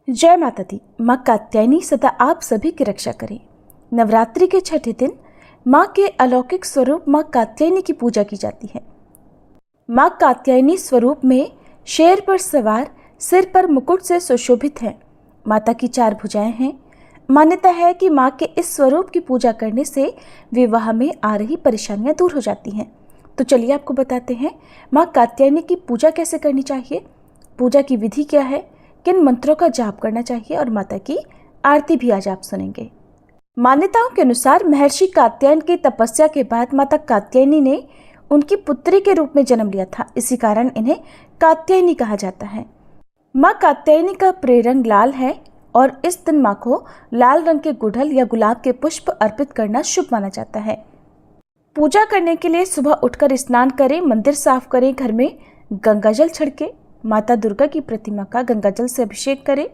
जय माता दी। माँ कात्यायनी सदा आप सभी की रक्षा करें। नवरात्रि के छठे दिन माँ के अलौकिक स्वरूप माँ कात्यायनी की पूजा की जाती है। माँ कात्यायनी स्वरूप में शेर पर सवार, सिर पर मुकुट से सुशोभित है। माता की 4 भुजाएं हैं। मान्यता है कि माँ के इस स्वरूप की पूजा करने से विवाह में आ रही परेशानियां दूर हो जाती हैं। तो चलिए आपको बताते हैं माँ कात्यायनी की पूजा कैसे करनी चाहिए, पूजा की विधि क्या है, किन मंत्रों का जाप करना चाहिए और माता की आरती भी आज आप सुनेंगे। मान्यताओं के अनुसार महर्षि कात्यायन की तपस्या के बाद माता कात्यायनी ने उनकी पुत्री के रूप में जन्म लिया था। इसी कारण इन्हें कात्यायनी कहा जाता है। माँ कात्यायनी का प्रिय रंग लाल है और इस दिन माँ को लाल रंग के गुड़हल या गुलाब के पुष्प अर्पित करना शुभ माना जाता है। पूजा करने के लिए सुबह उठकर स्नान करें, मंदिर साफ करें, घर में गंगाजल छिड़के, माता दुर्गा की प्रतिमा का गंगाजल से अभिषेक करें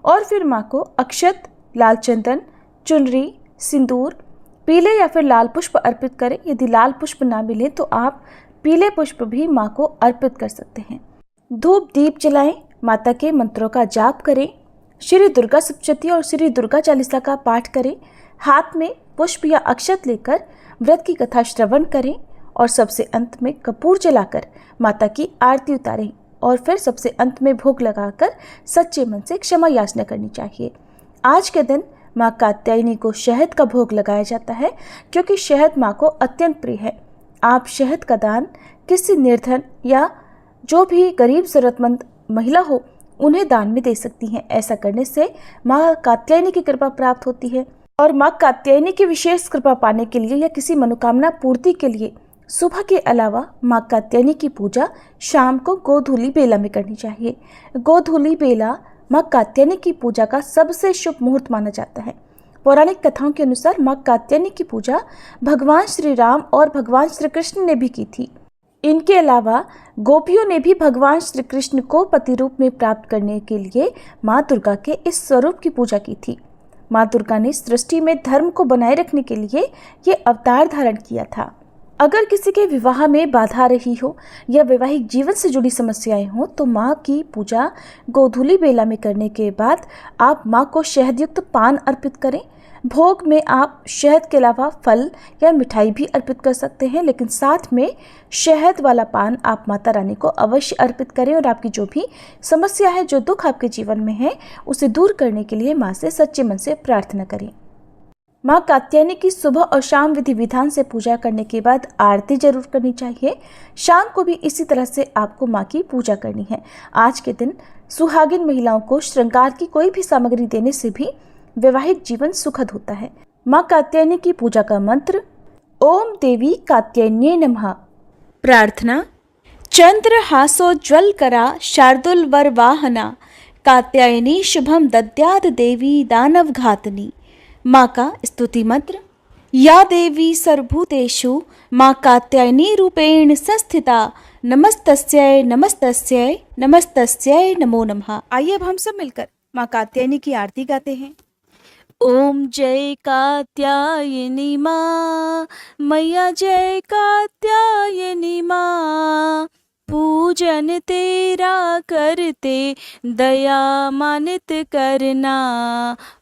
और फिर माँ को अक्षत, लाल चंदन, चुनरी, सिंदूर, पीले या फिर लाल पुष्प अर्पित करें। यदि लाल पुष्प ना मिले तो आप पीले पुष्प भी माँ को अर्पित कर सकते हैं। धूप दीप जलाएं, माता के मंत्रों का जाप करें, श्री दुर्गा सप्तशती और श्री दुर्गा चालीसा का पाठ करें, हाथ में पुष्प या अक्षत लेकर व्रत की कथा श्रवण करें और सबसे अंत में कपूर जलाकर माता की आरती उतारें और फिर सबसे अंत में भोग लगाकर सच्चे मन से क्षमा याचना करनी चाहिए। आज के दिन माँ कात्यायनी को शहद का भोग लगाया जाता है क्योंकि शहद माँ को अत्यंत प्रिय है। आप शहद का दान किसी निर्धन या जो भी गरीब जरूरतमंद महिला हो उन्हें दान में दे सकती हैं। ऐसा करने से माँ कात्यायनी की कृपा प्राप्त होती है। और माँ कात्यायनी की विशेष कृपा पाने के लिए या किसी मनोकामना पूर्ति के लिए सुबह के अलावा माँ कात्यायनी की पूजा शाम को गोधूली बेला में करनी चाहिए। गोधूली बेला माँ कात्यायनी की पूजा का सबसे शुभ मुहूर्त माना जाता है। पौराणिक कथाओं के अनुसार माँ कात्यायनी की पूजा भगवान श्री राम और भगवान श्री कृष्ण ने भी की थी। इनके अलावा गोपियों ने भी भगवान श्री कृष्ण को पति रूप में प्राप्त करने के लिए माँ दुर्गा के इस स्वरूप की पूजा की थी। माँ दुर्गा ने सृष्टि में धर्म को बनाए रखने के लिए ये अवतार धारण किया था। अगर किसी के विवाह में बाधा आ रही हो या वैवाहिक जीवन से जुड़ी समस्याएं हो तो माँ की पूजा गोधूली बेला में करने के बाद आप माँ को शहदयुक्त पान अर्पित करें। भोग में आप शहद के अलावा फल या मिठाई भी अर्पित कर सकते हैं, लेकिन साथ में शहद वाला पान आप माता रानी को अवश्य अर्पित करें और आपकी जो भी समस्या है, जो दुख आपके जीवन में है, उसे दूर करने के लिए माँ से सच्चे मन से प्रार्थना करें। माँ कात्यायनी की सुबह और शाम विधि विधान से पूजा करने के बाद आरती जरूर करनी चाहिए। शाम को भी इसी तरह से आपको माँ की पूजा करनी है। आज के दिन सुहागिन महिलाओं को श्रृंगार की कोई भी सामग्री देने से भी वैवाहिक जीवन सुखद होता है। माँ कात्यायनी की पूजा का मंत्र ओम देवी कात्यायन्ये नमः। प्रार्थना चंद्रहासोज्ज्वलकरा शार्दुल वर वाहना कात्यायनी शुभम दद्याद देवी दानव घातनी। माँ का स्तुति मंत्र या देवी सर्वभूतेषु माँ कात्यायनी रूपेण संस्थिता नमस्तस्यै नमस्तस्यै नमस्तस्यै नमो नमः। आइए अब हम सब मिलकर माँ कात्यायनी की आरती गाते हैं। ओम जय कात्यायनी माँ, मैया जय कात्यायनी माँ, पूजन तेरा करते दया मानित करना।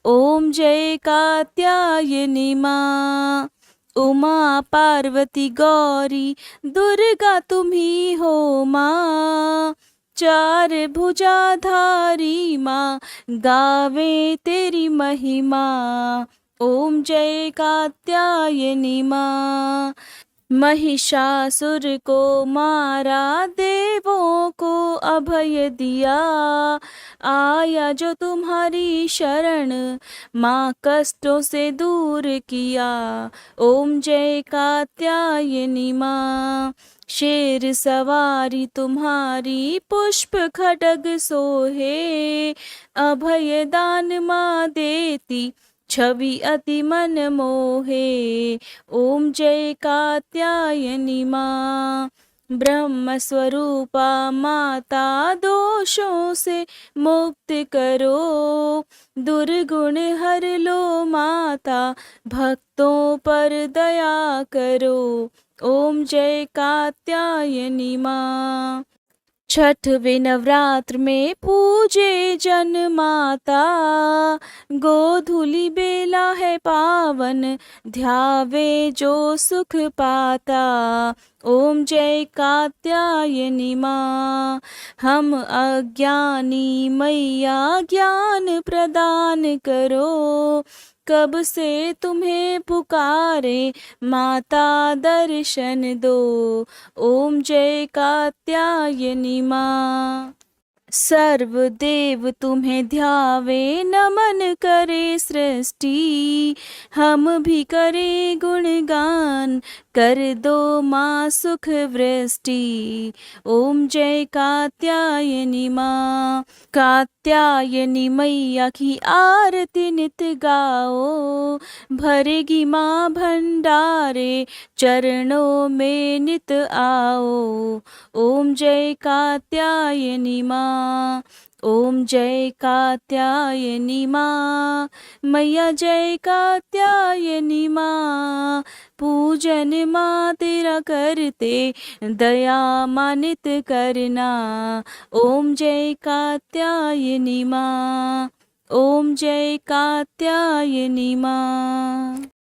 ओम जय कात्यायनी माँ, उमा पार्वती गौरी दुर्गा तुम्ही हो माँ, 4 भुजाधारी माँ गावे तेरी महिमा। ओम जय कात्यायनी माँ, महिषासुर को मारा देवों को अभय दिया, आया जो तुम्हारी शरण माँ कष्टों से दूर किया। ओम जय कात्यायनी माँ, शेर सवारी तुम्हारी पुष्प खड्ग सोहे, अभय दान माँ देती छवि अति मन मोहे। ओम जय कात्यायनी माँ, ब्रह्म स्वरूपा माता दोषों से मुक्त करो, दुर्गुण हर लो माता भक्तों पर दया करो। ओम जय कात्यायनी माँ, छठवें नवरात्र में पूजे जन माता, गोधूलि बेला है पावन, ध्यावे जो सुख पाता। ओम जय कात्यायनी माँ। हम अज्ञानी मैया ज्ञान प्रदान करो, कब से तुम्हें पुकारे माता दर्शन दो। ओम जय कात्यायनी माँ। सर्वदेव तुम्हें ध्यावे नमन करे सृष्टि, हम भी करे गुणगान, कर दो माँ सुख वृष्टि। ओम जय कात्यायनी माँ। कात्यायनी मैया की आरती नित गाओ, भरेगी माँ भंडारे, चरणों में नित आओ। ओम जय कात्यायनी माँ। ओम जय कात्यायनी माँ। मैया जय कात्यायनी माँ। पूजन माँ तेरा करते, दया मानित करना। ओम जय कात्यायनी माँ। ओम जय कात्यायनी माँ।